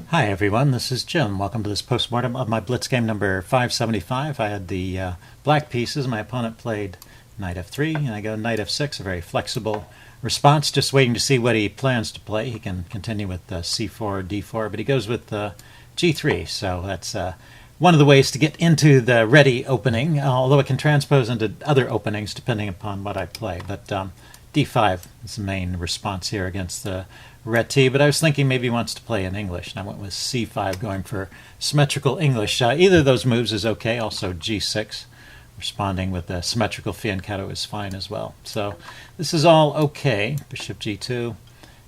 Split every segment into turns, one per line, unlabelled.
Hi everyone, this is Jim. Welcome to this postmortem of my Blitz game number 575. I had the black pieces. My opponent played knight f3, and I go knight f6, a very flexible response, just waiting to see what he plans to play. He can continue with c4, d4, but he goes with g3, so that's one of the ways to get into the Reti opening, although it can transpose into other openings depending upon what I play. But d5 is the main response here against the Reti, but I was thinking maybe he wants to play in English, and I went with c5, going for symmetrical English. Either of those moves is okay. Also g6, responding with the symmetrical fianchetto is fine as well. So this is all okay. Bishop g2,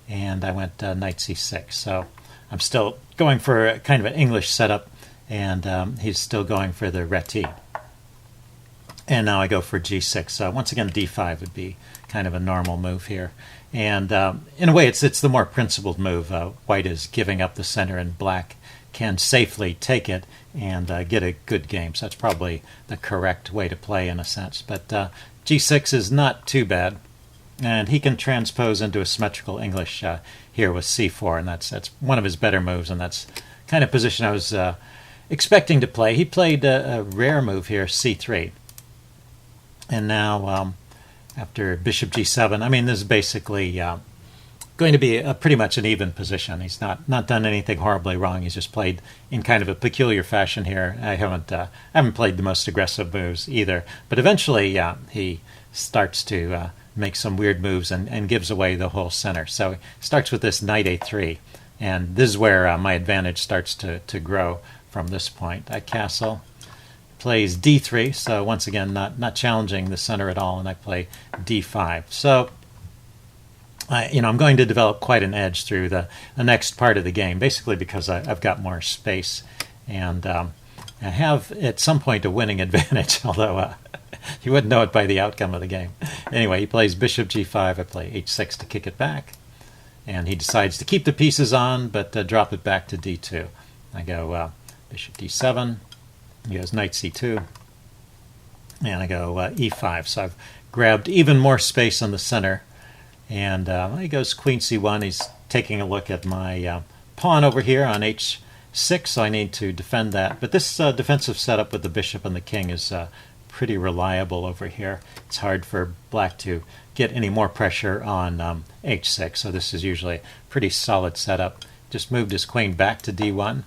and I went knight c6. So I'm still going for a kind of an English setup, and he's still going for the Reti. And now I go for g6. So once again, d5 would be kind of a normal move here. And in a way, it's the more principled move. White is giving up the center, and black can safely take it and get a good game. So that's probably the correct way to play in a sense. But g6 is not too bad. And he can transpose into a symmetrical English here with c4. And that's one of his better moves, and that's kind of position I was expecting to play. He played a rare move here, c3. And now after bishop g7, I mean, this is basically going to be pretty much an even position. He's not done anything horribly wrong. He's just played in kind of a peculiar fashion here. I haven't played the most aggressive moves either. But eventually he starts to make some weird moves and gives away the whole center. So he starts with this knight a3. And this is where my advantage starts to grow from this point. I castle. Plays d3, so once again not challenging the center at all, and I play d5. So I'm going to develop quite an edge through the next part of the game, basically because I've got more space, and I have at some point a winning advantage, although you wouldn't know it by the outcome of the game. Anyway, he plays bishop g5, I play h6 to kick it back, and he decides to keep the pieces on but drop it back to d2. I go bishop d7, he goes knight c2, and I go e5. So I've grabbed even more space on the center, and he goes queen c1. He's taking a look at my pawn over here on h6, so I need to defend that. But this defensive setup with the bishop and the king is pretty reliable over here. It's hard for black to get any more pressure on h6, so this is usually a pretty solid setup. Just moved his queen back to d1.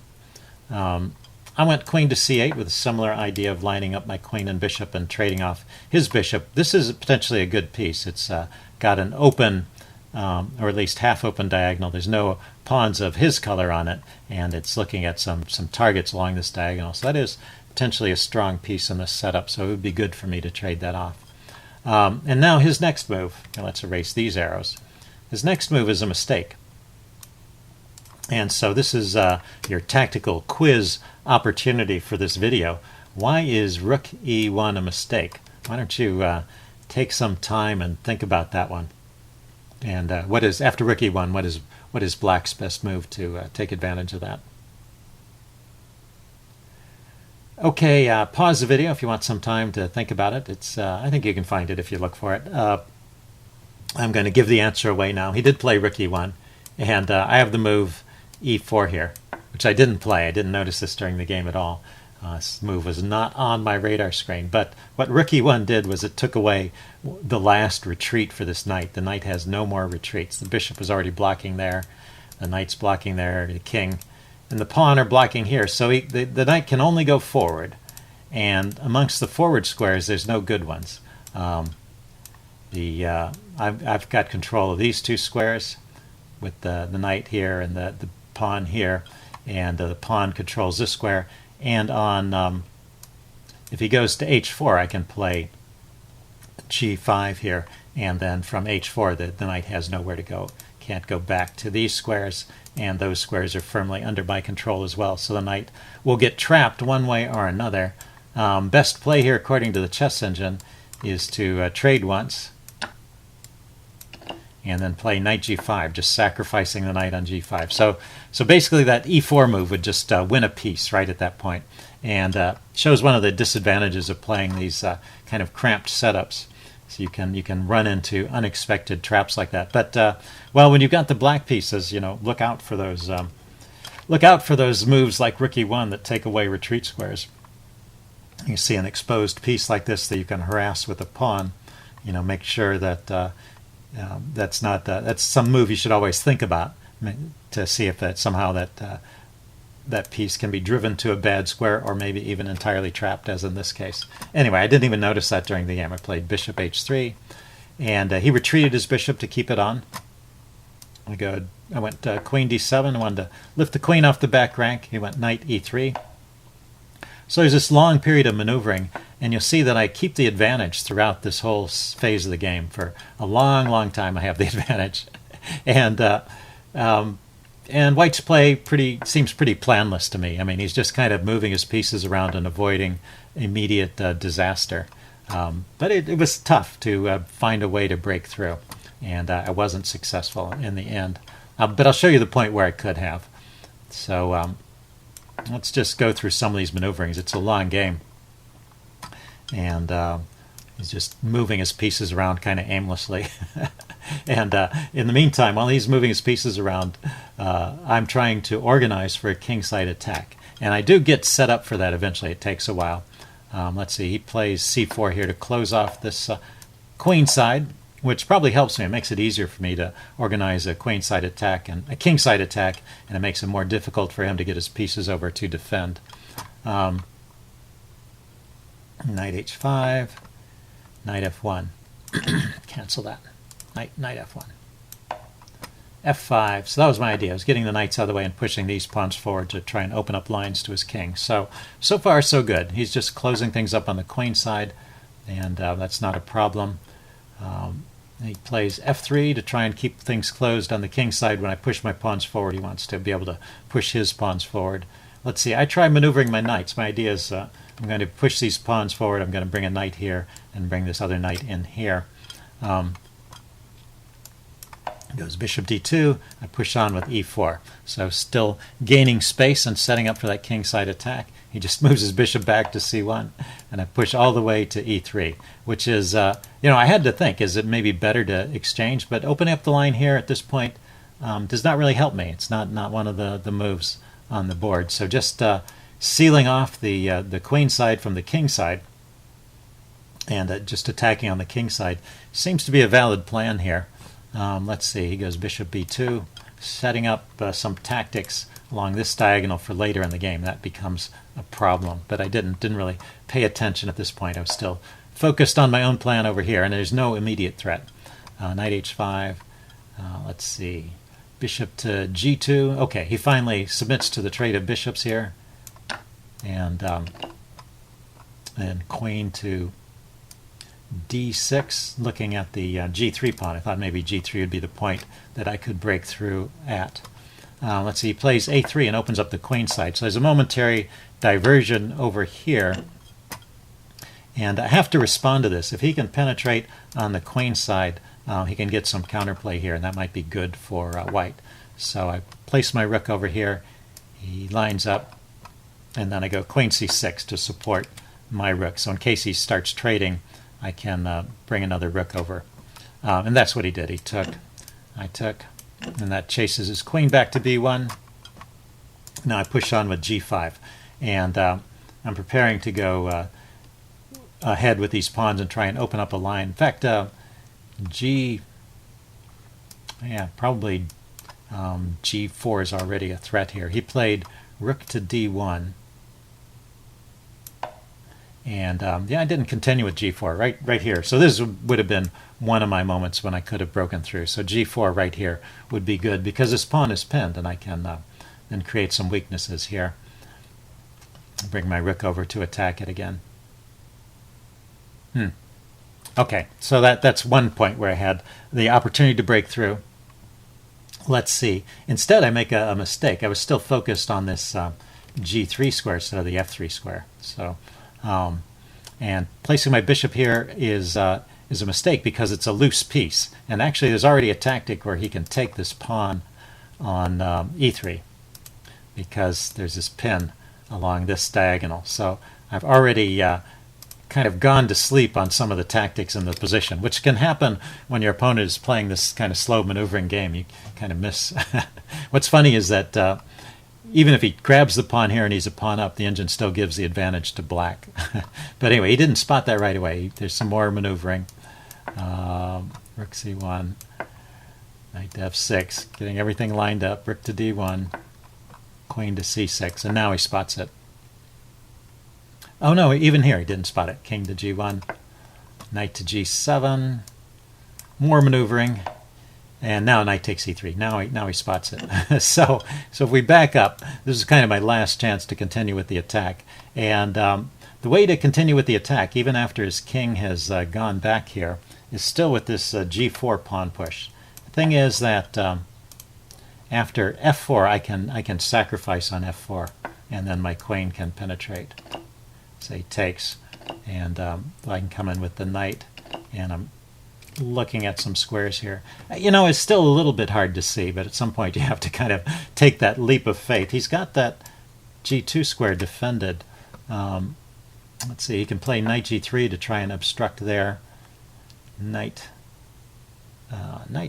I went queen to c8 with a similar idea of lining up my queen and bishop and trading off his bishop. This is potentially a good piece. It's got an open, or at least half-open diagonal. There's no pawns of his color on it, and it's looking at some targets along this diagonal. So that is potentially a strong piece in this setup, so it would be good for me to trade that off. And now his next move. Now let's erase these arrows. His next move is a mistake. And so this is your tactical quiz opportunity for this video. Why is rook e1 a mistake? Why don't you take some time and think about that one? And what is, after rook e1, what is black's best move to take advantage of that? Okay, pause the video if you want some time to think about it. It's I think you can find it if you look for it. I'm going to give the answer away now. He did play rook e1, and I have the move e4 here, which I didn't play. I didn't notice this during the game at all. This move was not on my radar screen. But what rook e1 did was it took away the last retreat for this knight. The knight has no more retreats. The bishop was already blocking there. The knight's blocking there, the king. And the pawn are blocking here. So the knight can only go forward. And amongst the forward squares, there's no good ones. I've got control of these two squares with the knight here and the pawn here, and the pawn controls this square. And on if he goes to h4, I can play g5 here, and then from h4 the knight has nowhere to go. Can't go back to these squares, and those squares are firmly under my control as well, so the knight will get trapped one way or another. Best play here, according to the chess engine, is to trade once and then play knight g5, just sacrificing the knight on g5. So basically that e4 move would just win a piece right at that point, and shows one of the disadvantages of playing these kind of cramped setups. So you can run into unexpected traps like that. But well, when you've got the black pieces, look out for those look out for those moves like rook e1 that take away retreat squares. You see an exposed piece like this that you can harass with a pawn. Make sure that that's some move you should always think about to see if that somehow that piece can be driven to a bad square or maybe even entirely trapped, as in this case. Anyway, I didn't even notice that during the game. I played bishop h3, and he retreated his bishop to keep it on. I went queen d7. I wanted to lift the queen off the back rank. He went knight e3. So there's this long period of maneuvering, and you'll see that I keep the advantage throughout this whole phase of the game. For a long, long time, I have the advantage. And White's play seems pretty planless to me. I mean, he's just kind of moving his pieces around and avoiding immediate disaster. But it was tough to find a way to break through, and I wasn't successful in the end. But I'll show you the point where I could have. So let's just go through some of these maneuverings. It's a long game, and he's just moving his pieces around kind of aimlessly. And in the meantime, while he's moving his pieces around, I'm trying to organize for a kingside attack. And I do get set up for that eventually. It takes a while. Let's see, he plays c4 here to close off this queenside, which probably helps me. It makes it easier for me to organize a queenside attack and a kingside attack, and it makes it more difficult for him to get his pieces over to defend. Knight h5, knight f1. Cancel that. Knight f1. f5. So that was my idea. I was getting the knights out of the way and pushing these pawns forward to try and open up lines to his king. So far, so good. He's just closing things up on the queen side, and that's not a problem. He plays f3 to try and keep things closed on the king side. When I push my pawns forward, he wants to be able to push his pawns forward. Let's see. I try maneuvering my knights. My idea is I'm going to push these pawns forward. I'm going to bring a knight here and bring this other knight in here. Goes bishop d2. I push on with e4. So still gaining space and setting up for that kingside attack. He just moves his bishop back to c1, and I push all the way to e3, which is, I had to think, is it maybe better to exchange? But opening up the line here at this point does not really help me. It's not one of the moves on the board. So just sealing off the queen side from the king side and just attacking on the king side seems to be a valid plan here. Let's see, he goes bishop b2, setting up some tactics along this diagonal for later in the game. That becomes a problem, but I didn't really pay attention at this point. I was still focused on my own plan over here, and there's no immediate threat. Knight h5, let's see, bishop to g2. Okay, he finally submits to the trade of bishops here, and queen to d6, looking at the g3 pawn. I thought maybe g3 would be the point that I could break through at. Let's see, he plays a3 and opens up the queen side. So there's a momentary diversion over here, and I have to respond to this. If he can penetrate on the queen side, he can get some counterplay here, and that might be good for white. So I place my rook over here, he lines up, and then I go queen c6 to support my rook. So in case he starts trading, I can bring another rook over. And that's what he did. I took, and that chases his queen back to b1. Now I push on with g5, and I'm preparing to go ahead with these pawns and try and open up a line. In fact, probably g4 is already a threat here. He played rook to d1. And I didn't continue with g4 right here. So this would have been one of my moments when I could have broken through. So g4 right here would be good because this pawn is pinned, and I can then create some weaknesses here. Bring my rook over to attack it again. Okay, so that's one point where I had the opportunity to break through. Let's see. Instead, I make a mistake. I was still focused on this g3 square instead of the f3 square. So. And placing my bishop here is a mistake because it's a loose piece. And actually there's already a tactic where he can take this pawn on e3 because there's this pin along this diagonal. So I've already kind of gone to sleep on some of the tactics in the position, which can happen when your opponent is playing this kind of slow maneuvering game. You kind of miss. What's funny is that even if he grabs the pawn here and he's a pawn up, the engine still gives the advantage to black. But anyway, he didn't spot that right away. There's some more maneuvering. Rook c1, knight to f6, getting everything lined up. Rook to d1, queen to c6, and now he spots it. Oh no, even here he didn't spot it. King to g1, knight to g7, more maneuvering, and now knight takes e3. Now he spots it. So if we back up, this is kind of my last chance to continue with the attack. And the way to continue with the attack, even after his king has gone back here, is still with this g4 pawn push. The thing is that after f4, I can sacrifice on f4, and then my queen can penetrate. Say takes, and I can come in with the knight, and I'm looking at some squares here. You know, it's still a little bit hard to see, but at some point you have to kind of take that leap of faith. He's got that g2 square defended. Let's see, he can play knight g3 to try and obstruct there. Knight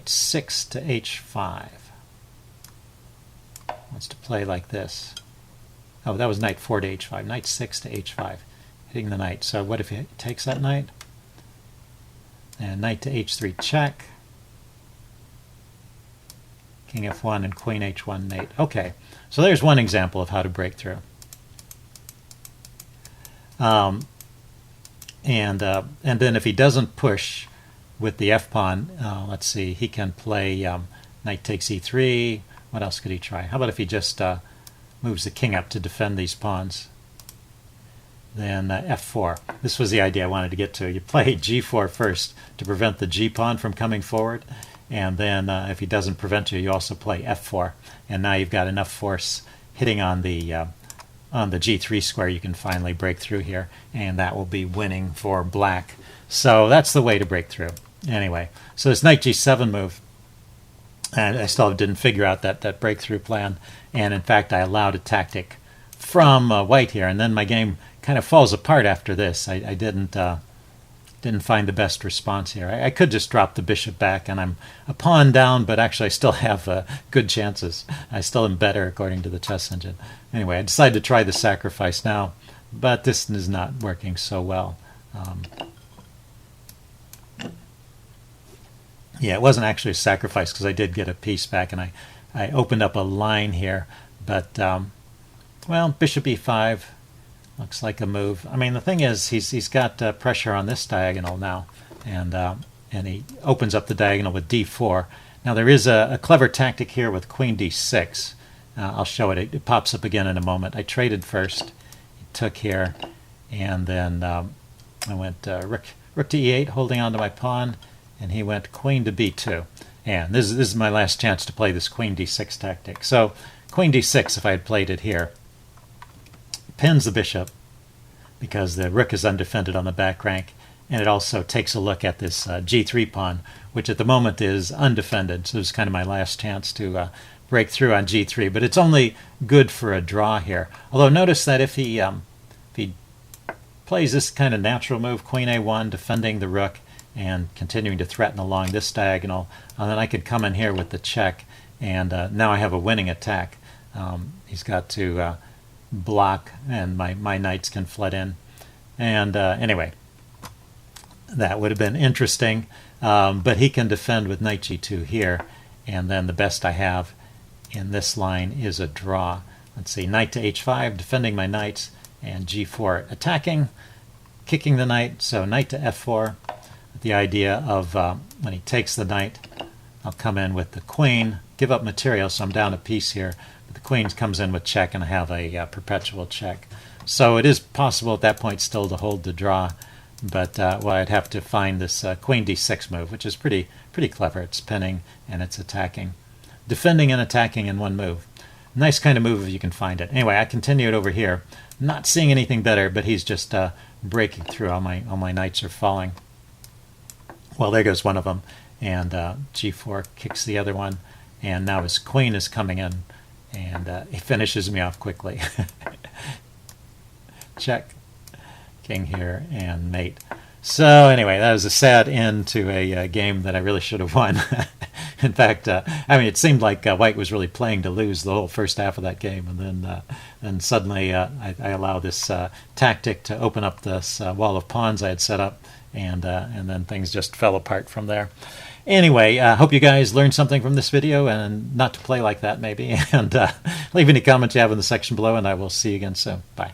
6 to h5. Wants to play like this. Oh, that was knight 4 to h5. Knight 6 to h5, hitting the knight. So what if he takes that knight? And knight to h3 check. King f1 and queen h1 mate. Okay, so there's one example of how to break through. And then if he doesn't push with the f-pawn, let's see, he can play knight takes e3. What else could he try? How about if he just moves the king up to defend these pawns? Then f4. This was the idea I wanted to get to. You play g4 first to prevent the g-pawn from coming forward, and then if he doesn't prevent you, you also play f4. And now you've got enough force hitting on the g3 square, you can finally break through here, and that will be winning for black. So that's the way to break through. Anyway, so this knight g7 move, and I still didn't figure out that breakthrough plan, and in fact I allowed a tactic from white here, and then my game kind of falls apart after this. I didn't find the best response here. I could just drop the bishop back, and I'm a pawn down, but actually I still have good chances. I still am better according to the chess engine. Anyway, I decided to try the sacrifice now, but this is not working so well. Yeah, it wasn't actually a sacrifice because I did get a piece back, and I opened up a line here, but well, bishop e5 looks like a move. I mean, the thing is, he's got pressure on this diagonal now, and he opens up the diagonal with d4. Now there is a clever tactic here with queen d6. I'll show it. It pops up again in a moment. I traded first. He took here, and then I went rook to e8, holding on to my pawn, and he went queen to b2. And this is my last chance to play this queen d6 tactic. So queen d6, if I had played it here, pins the bishop because the rook is undefended on the back rank, and it also takes a look at this g3 pawn, which at the moment is undefended. So it's kind of my last chance to break through on g3, but it's only good for a draw here. Although notice that if he plays this kind of natural move, queen a1, defending the rook and continuing to threaten along this diagonal, and then I could come in here with the check, and now I have a winning attack. He's got to block, and my knights can flood in. And anyway, that would have been interesting, but he can defend with knight g2 here, and then the best I have in this line is a draw. Let's see, knight to h5, defending my knights, and g4 attacking, kicking the knight, so knight to f4. The idea of when he takes the knight, I'll come in with the queen, give up material, so I'm down a piece here, but the queen comes in with check, and I have a perpetual check. So it is possible at that point still to hold the draw, but well, I'd have to find this queen d6 move, which is pretty clever. It's pinning and it's attacking. Defending and attacking in one move. Nice kind of move if you can find it. Anyway, I continued over here, not seeing anything better, but he's just breaking through. All my knights are falling. Well, there goes one of them, and g4 kicks the other one, and now his queen is coming in, and he finishes me off quickly. Check, king here, and mate. So anyway, that was a sad end to a game that I really should have won. In fact, I mean, it seemed like White was really playing to lose the whole first half of that game, and then suddenly I allow this tactic to open up this wall of pawns I had set up, and then things just fell apart from there. Anyway, I hope you guys learned something from this video, and not to play like that maybe. And leave any comments you have in the section below, and I will see you again soon. Bye.